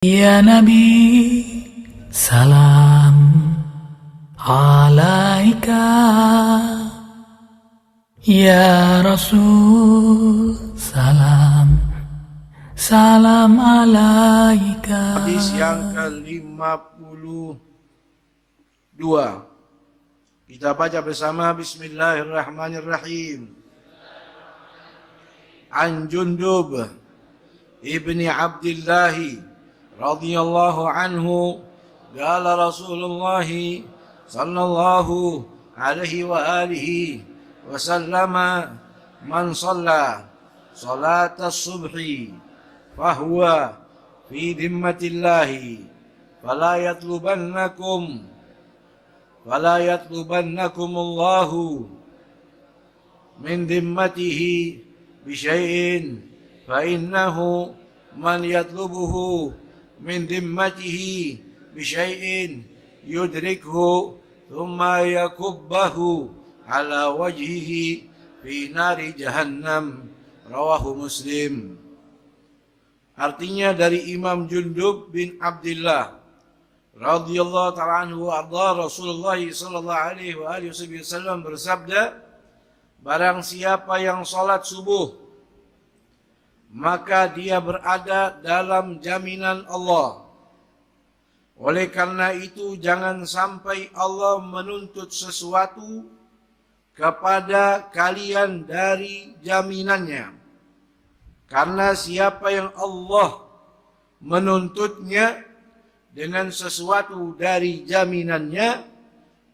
Ya Nabi, salam alaika. Ya Rasul, salam alaika. Hadis yang ke-52. Kita baca bersama. Bismillahirrahmanirrahim. An Jundub ibni Abdullah radhiyallahu anhu qala Rasulullah sallallahu alaihi wa alihi wa sallama man shalla salatas subhi fahuwa fi dhimmatillahi fala yatlubannakum Allahu min dhimmatihi bisyai'in fa innahu man yatlubuhu min dhimmatihi bisyai'in yudrikhu thumma yakubbahu ala wajhihi fi nari jahannam. Rawahu Muslim. Artinya dari Imam Jundub bin Abdullah radhiyallahu ta'ala anhu arda, Rasulullah sallallahu alaihi wasallam bersabda, barang siapa yang salat subuh maka dia berada dalam jaminan Allah. Oleh karena itu jangan sampai Allah menuntut sesuatu kepada kalian dari jaminannya. Karena siapa yang Allah menuntutnya dengan sesuatu dari jaminannya,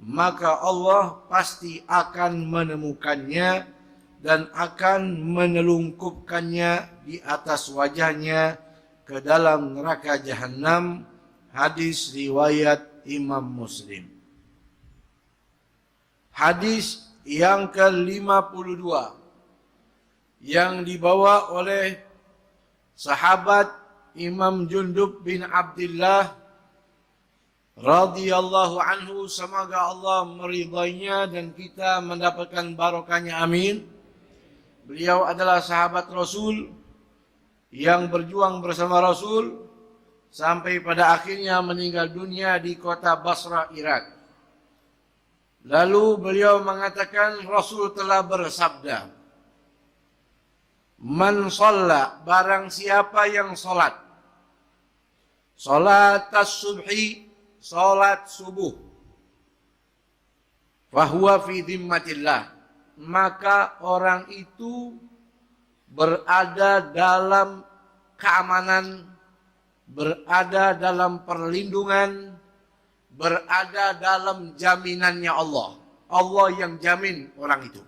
maka Allah pasti akan menemukannya dan akan menelungkupkannya di atas wajahnya ke dalam neraka jahanam. Hadis riwayat Imam Muslim. Hadis yang ke-52 yang dibawa oleh sahabat Imam Jundub bin Abdullah radhiyallahu anhu, semoga Allah meridainya dan kita mendapatkan barokahnya, amin. Beliau adalah sahabat Rasul yang berjuang bersama Rasul sampai pada akhirnya meninggal dunia di kota Basra, Irak. Lalu beliau mengatakan, Rasul telah bersabda, man shalla, barang siapa yang salat, salatas subhi, salat subuh, fahuwa fi dhimmatillah, maka orang itu berada dalam keamanan, berada dalam perlindungan, berada dalam jaminannya Allah. Allah yang jamin orang itu.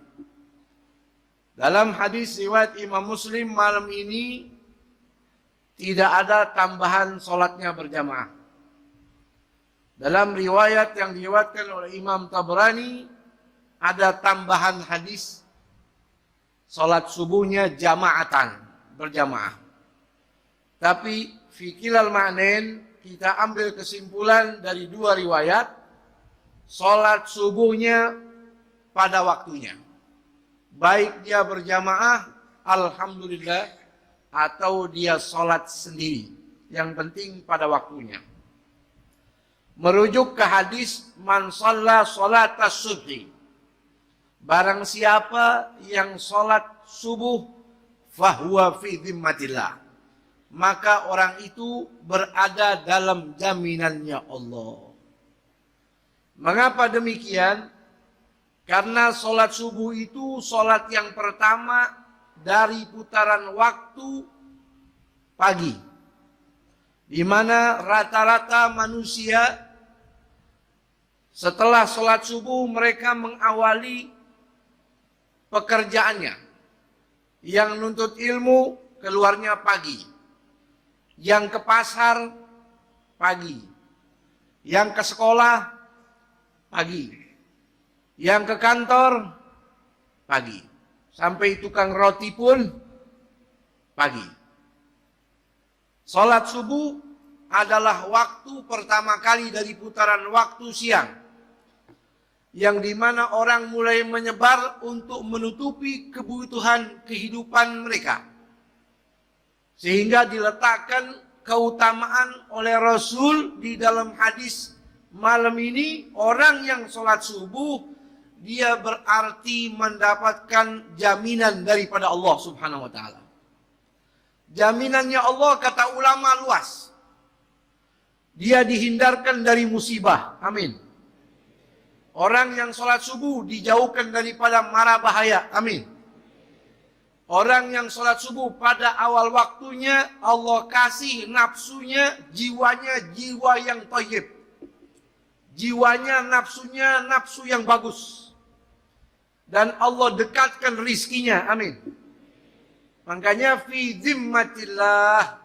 Dalam hadis riwayat Imam Muslim malam ini tidak ada tambahan salatnya berjamaah. Dalam riwayat yang diriwayatkan oleh Imam Tabrani ada tambahan hadis salat subuhnya jamaatan, berjamaah. Tapi fikilal ma'nain, kita ambil kesimpulan dari dua riwayat, salat subuhnya pada waktunya. Baik dia berjamaah, alhamdulillah, atau dia salat sendiri. Yang penting pada waktunya. Merujuk ke hadis man shalla shalatas subhi, barang siapa yang salat subuh fahuwa fi dhimmatillah, maka orang itu berada dalam jaminannya Allah. Mengapa demikian? Karena salat subuh itu salat yang pertama dari putaran waktu pagi, di mana rata-rata manusia setelah salat subuh mereka mengawali pekerjaannya. Yang nuntut ilmu keluarnya pagi, yang ke pasar pagi, yang ke sekolah pagi, yang ke kantor pagi, sampai tukang roti pun pagi. Salat subuh adalah waktu pertama kali dari putaran waktu siang, yang dimana orang mulai menyebar untuk menutupi kebutuhan kehidupan mereka. Sehingga diletakkan keutamaan oleh Rasul di dalam hadis malam ini, orang yang sholat subuh, dia berarti mendapatkan jaminan daripada Allah Subhanahu wa ta'ala. Jaminannya Allah, kata ulama, luas. Dia dihindarkan dari musibah. Amin. Orang yang sholat subuh dijauhkan daripada mara bahaya. Amin. Orang yang sholat subuh pada awal waktunya, Allah kasih nafsunya, jiwanya, jiwa yang thayyib. Jiwanya, nafsunya, nafsu yang bagus. Dan Allah dekatkan rizkinya. Amin. Makanya fi zimmatillah.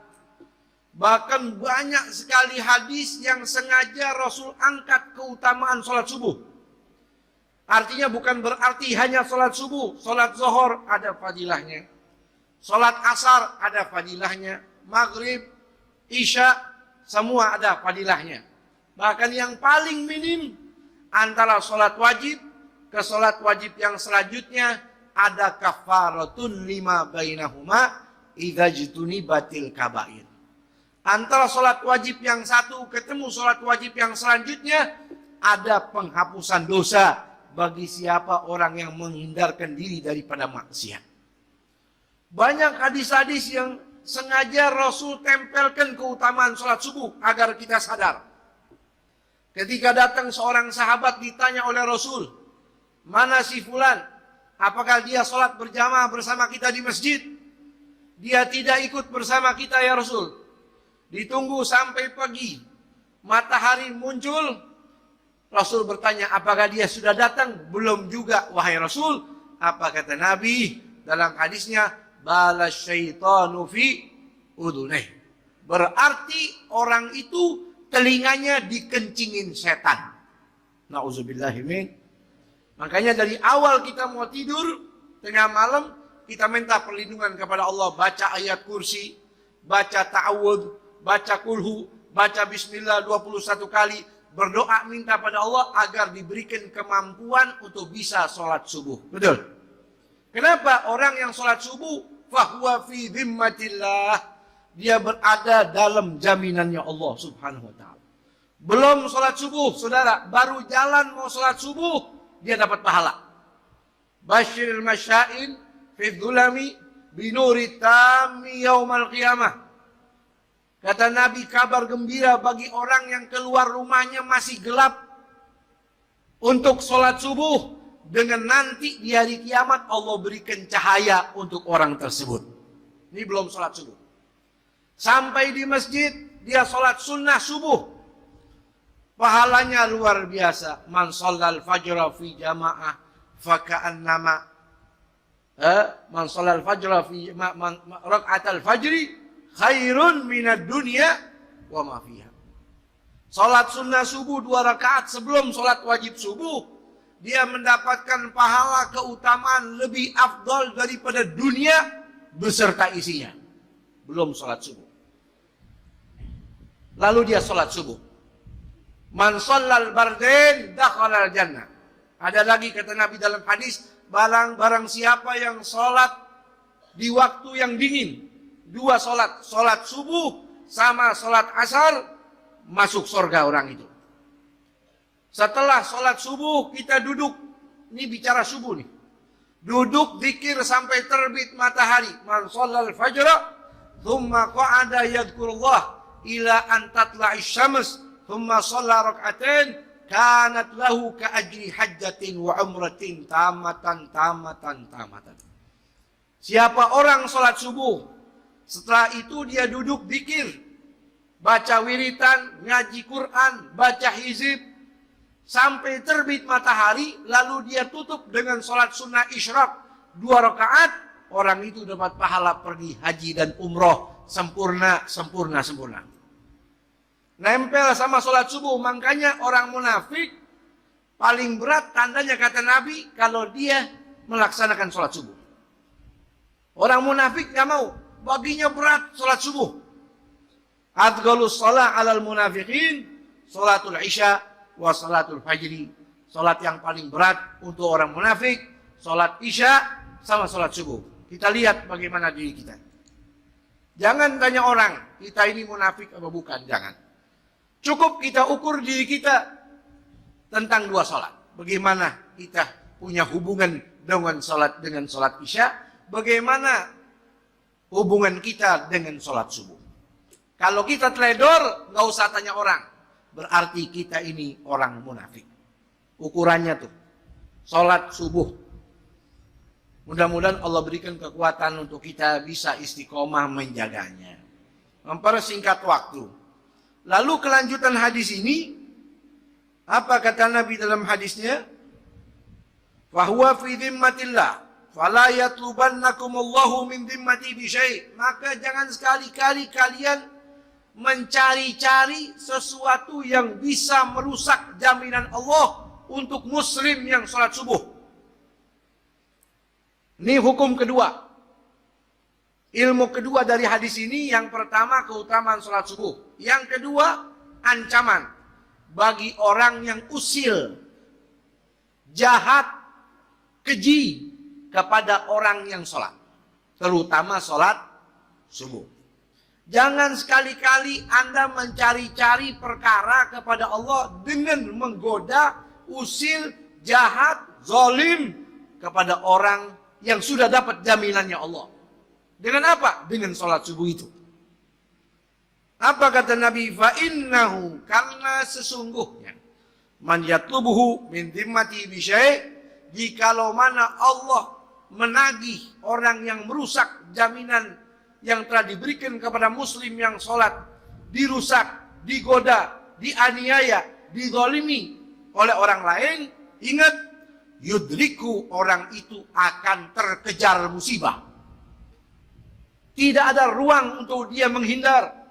Bahkan banyak sekali hadis yang sengaja Rasul angkat keutamaan sholat subuh. Artinya bukan berarti hanya sholat subuh. Sholat zuhur ada fadilahnya. Sholat asar ada fadilahnya. Maghrib, isya, semua ada fadilahnya. Bahkan yang paling minim antara sholat wajib ke sholat wajib yang selanjutnya ada kafaratun lima bainahuma idza jtunibatil kabair. Antara sholat wajib yang satu ketemu sholat wajib yang selanjutnya ada penghapusan dosa bagi siapa orang yang menghindarkan diri daripada maksiat. Banyak hadis-hadis yang sengaja Rasul tempelkan keutamaan sholat subuh agar kita sadar. Ketika datang seorang sahabat ditanya oleh Rasul, mana si fulan? Apakah dia sholat berjamaah bersama kita di masjid? Dia tidak ikut bersama kita ya Rasul. Ditunggu sampai pagi, matahari muncul. Rasul bertanya, apakah dia sudah datang? Belum juga, wahai Rasul. Apa kata Nabi dalam hadisnya? Balas syaitanu fi uduneh. Berarti orang itu telinganya dikencingin setan. Na'udzubillahimin. Makanya dari awal kita mau tidur, tengah malam, kita minta perlindungan kepada Allah. Baca ayat kursi, baca ta'awud, baca kulhu, baca bismillah 21 kali. Berdoa minta pada Allah agar diberikan kemampuan untuk bisa sholat subuh. Betul? Kenapa orang yang sholat subuh fahuwa fi dhimmatillah, dia berada dalam jaminannya Allah Subhanahu wa ta'ala. Belum sholat subuh, saudara, baru jalan mau sholat subuh, dia dapat pahala. Basyiril masyain fi dhulami binuri tammi yaumal qiyamah. Kata Nabi, kabar gembira bagi orang yang keluar rumahnya masih gelap untuk sholat subuh. Dengan nanti di hari kiamat Allah berikan cahaya untuk orang tersebut. Ini belum sholat subuh. Sampai di masjid, dia sholat sunnah subuh. Pahalanya luar biasa. Man shallal fajra fi jamaah faka'annama. Man shallal fajra fi raka'atal fajri khairun minad dunya wa ma fiha. Salat sunnah subuh 2 rakaat sebelum salat wajib subuh, dia mendapatkan pahala keutamaan lebih afdal daripada dunia beserta isinya. Belum salat subuh. Lalu dia salat subuh. Man shallal bardain dakhala al-jannah. Ada lagi kata Nabi dalam hadis, barang siapa yang salat di waktu yang dingin, 2 sholat, sholat subuh sama sholat asar, masuk surga orang itu. Setelah sholat subuh kita duduk, ini bicara subuh nih. Duduk zikir sampai terbit matahari. Man shallal fajra, thumma qa'ada yadhkurullah ila an tatla'is syams, thumma shalla rak'atain, kanat lahu ka ajri hajjatin wa umratin tamatan. Siapa orang sholat subuh, setelah itu dia duduk zikir, baca wiritan, ngaji Quran, baca hizib, sampai terbit matahari, lalu dia tutup dengan sholat sunnah isyraq 2 rakaat, orang itu dapat pahala pergi haji dan umroh sempurna. Nempel sama sholat subuh. Makanya orang munafik paling berat tandanya kata Nabi kalau dia melaksanakan sholat subuh. Orang munafik gak mau, baginya berat sholat subuh. Adghalus shalah alal munafiqin sholatul isya wa sholatul fajri. Sholat yang paling berat untuk orang munafik, sholat isya sama sholat subuh. Kita lihat bagaimana diri kita. Jangan tanya orang, kita ini munafik apa bukan, jangan. Cukup kita ukur diri kita tentang 2 salat. Bagaimana kita punya hubungan dengan salat Isya, bagaimana hubungan kita dengan salat subuh. Kalau kita teledor, nggak usah tanya orang, berarti kita ini orang munafik. Ukurannya tuh, salat subuh. Mudah-mudahan Allah berikan kekuatan untuk kita bisa istiqomah menjaganya. Mempersingkat waktu. Lalu kelanjutan hadis ini, apa kata Nabi dalam hadisnya? Fahuwa fi dhimmatillah, fala yatlubannakumullahu min dhimmati bisyai'. Maka jangan sekali-kali kalian mencari-cari sesuatu yang bisa merusak jaminan Allah untuk muslim yang sholat subuh. Ini hukum kedua. Ilmu kedua dari hadis ini, yang pertama keutamaan sholat subuh. Yang kedua, ancaman bagi orang yang usil, jahat, keji kepada orang yang sholat. Terutama sholat subuh. Jangan sekali-kali Anda mencari-cari perkara kepada Allah dengan menggoda, usil, jahat, zalim kepada orang yang sudah dapat jaminannya Allah. Dengan apa? Dengan sholat subuh itu. Apa kata Nabi? Fa'innahu, karena sesungguhnya man yatlubuhu min dhimmati bisyai', jikalau mana Allah menagih orang yang merusak jaminan yang telah diberikan kepada muslim yang sholat, dirusak, digoda, dianiaya, dizalimi oleh orang lain, ingat, yudriku, orang itu akan terkejar musibah. Tidak ada ruang untuk dia menghindar.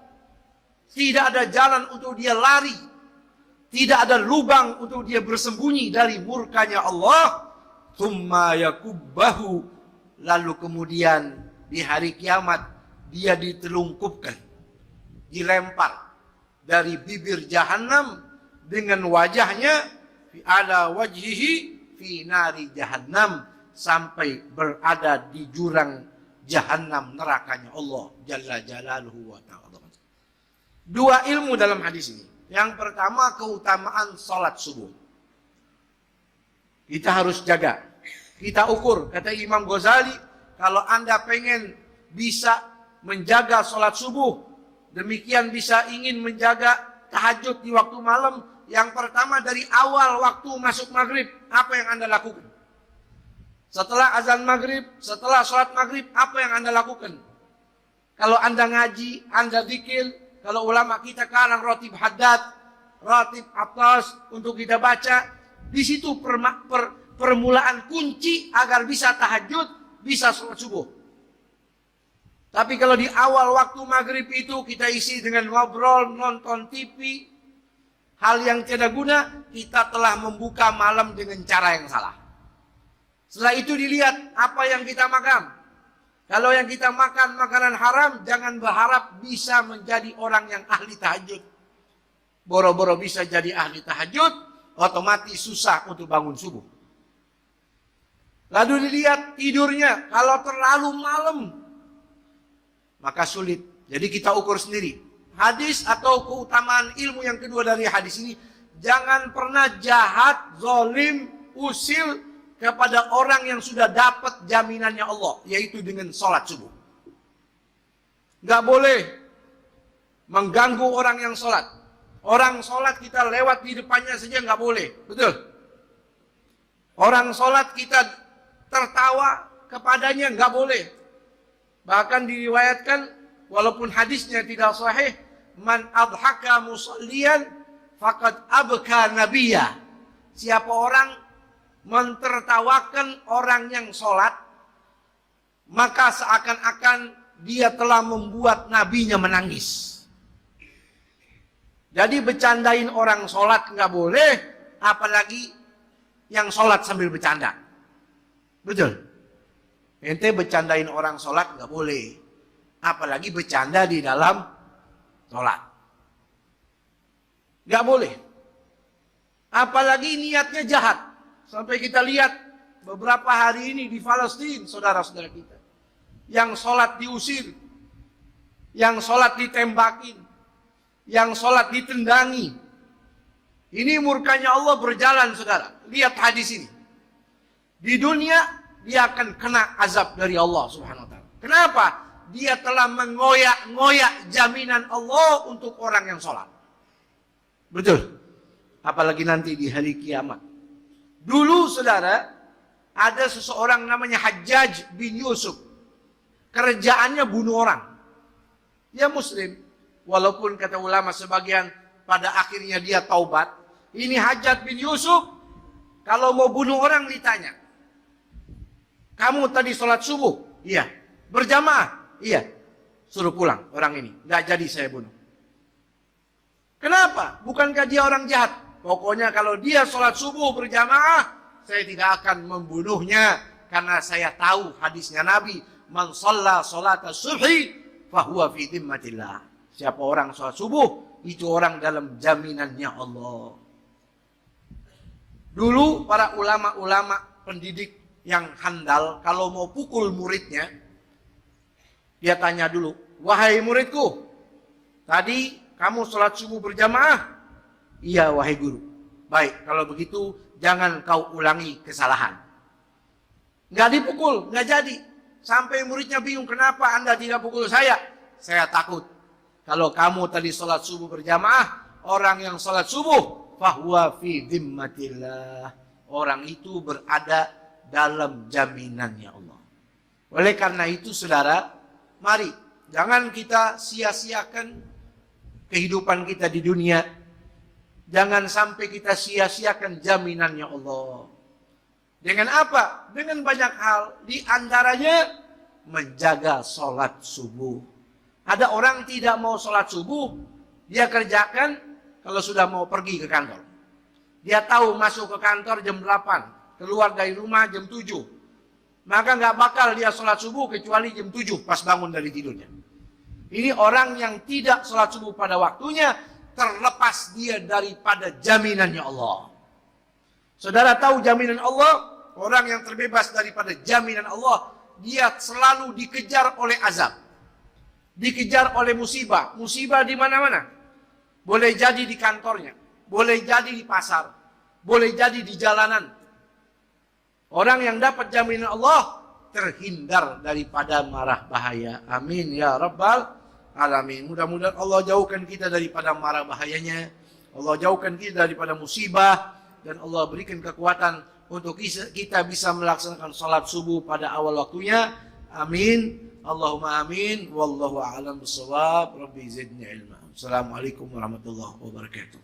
Tidak ada jalan untuk dia lari. Tidak ada lubang untuk dia bersembunyi dari murkanya Allah. Tsumma yakubbahu, lalu kemudian di hari kiamat dia ditelungkupkan, dilempar dari bibir jahanam dengan wajahnya fi ala wajhihi fi nari jahannam, sampai berada di jurang jahannam, nerakanya Allah jalla jalaluhu wa ta'ala. 2 ilmu dalam hadis ini. Yang pertama, keutamaan salat subuh. Kita harus jaga, kita ukur. Kata Imam Ghazali, kalau Anda pengen bisa menjaga salat subuh, demikian bisa ingin menjaga tahajud di waktu malam, yang pertama dari awal waktu masuk maghrib, apa yang Anda lakukan? Setelah azan maghrib, setelah sholat maghrib, apa yang Anda lakukan? Kalau Anda ngaji, Anda zikir, kalau ulama kita sekarang ratib haddad, ratib atas untuk kita baca, di situ permulaan kunci agar bisa tahajud, bisa sholat subuh. Tapi kalau di awal waktu maghrib itu kita isi dengan ngobrol, nonton TV, hal yang tidak guna, kita telah membuka malam dengan cara yang salah. Setelah itu dilihat apa yang kita makan. Kalau yang kita makan makanan haram, jangan berharap bisa menjadi orang yang ahli tahajud. Boro-boro bisa jadi ahli tahajud, otomatis susah untuk bangun subuh. Lalu dilihat tidurnya, kalau terlalu malam, maka sulit. Jadi kita ukur sendiri. Hadis atau keutamaan ilmu yang kedua dari hadis ini, jangan pernah jahat, zalim, usil kepada orang yang sudah dapat jaminannya Allah, yaitu dengan sholat subuh. Gak boleh mengganggu orang yang sholat. Orang sholat kita lewat di depannya saja gak boleh, betul? Orang sholat kita tertawa kepadanya gak boleh. Bahkan diriwayatkan, walaupun hadisnya tidak sahih, man adhaka musalliyan faqad abka nabiyya. Siapa orang mentertawakan orang yang sholat, maka seakan-akan dia telah membuat nabinya menangis. Jadi bercandain orang sholat nggak boleh, apalagi yang sholat sambil bercanda. Betul? Ente bercandain orang sholat nggak boleh, apalagi bercanda di dalam sholat. Nggak boleh. Apalagi niatnya jahat. Sampai kita lihat beberapa hari ini di Palestina, saudara-saudara kita, yang sholat diusir, yang sholat ditembakin, yang sholat ditendangi. Ini murkanya Allah berjalan, saudara. Lihat hadis ini. Di dunia dia akan kena azab dari Allah Subhanahu wa taala. Kenapa? Dia telah mengoyak-ngoyak jaminan Allah untuk orang yang sholat. Betul. Apalagi nanti di hari kiamat. Dulu, saudara, ada seseorang namanya Hajjaj bin Yusuf. Kerjaannya bunuh orang. Dia muslim. Walaupun kata ulama sebagian pada akhirnya dia taubat. Ini Hajjaj bin Yusuf. Kalau mau bunuh orang ditanya. Kamu tadi sholat subuh? Iya. Berjamaah? Iya. Suruh pulang orang ini. Nggak jadi saya bunuh. Kenapa? Bukankah dia orang jahat? Pokoknya kalau dia sholat subuh berjamaah, saya tidak akan membunuhnya. Karena saya tahu hadisnya Nabi. Man shalla sholata subhi fahuwa fi dhimmatillah. Siapa orang sholat subuh, itu orang dalam jaminannya Allah. Dulu para ulama-ulama pendidik yang handal, kalau mau pukul muridnya, dia tanya dulu, wahai muridku, tadi kamu sholat subuh berjamaah? Iya wahai guru. Baik, kalau begitu jangan kau ulangi kesalahan. Nggak dipukul, nggak jadi. Sampai muridnya bingung, kenapa Anda tidak pukul saya? Saya takut. Kalau kamu tadi sholat subuh berjamaah, orang yang sholat subuh, fahuwa fi dhimmatillah. Orang itu berada dalam jaminannya Allah. Oleh karena itu, saudara, mari jangan kita sia-siakan kehidupan kita di dunia. Jangan sampai kita sia-siakan jaminannya Allah. Dengan apa? Dengan banyak hal. Di antaranya menjaga sholat subuh. Ada orang tidak mau sholat subuh, dia kerjakan kalau sudah mau pergi ke kantor. Dia tahu masuk ke kantor jam 8, keluar dari rumah jam 7. Maka nggak bakal dia sholat subuh kecuali jam 7 pas bangun dari tidurnya. Ini orang yang tidak sholat subuh pada waktunya, terlepas dia daripada jaminannya Allah. Saudara tahu jaminan Allah? Orang yang terbebas daripada jaminan Allah, dia selalu dikejar oleh azab. Dikejar oleh musibah. Musibah di mana-mana. Boleh jadi di kantornya. Boleh jadi di pasar. Boleh jadi di jalanan. Orang yang dapat jaminan Allah terhindar daripada marah bahaya. Amin ya Rabbal Alamin. Mudah-mudahan Allah jauhkan kita daripada marah bahayanya. Allah jauhkan kita daripada musibah. Dan Allah berikan kekuatan untuk kita bisa melaksanakan salat subuh pada awal waktunya. Amin. Allahumma amin. Wallahu a'lam bishawab. Rabbi zidni ilma. Assalamualaikum warahmatullahi wabarakatuh.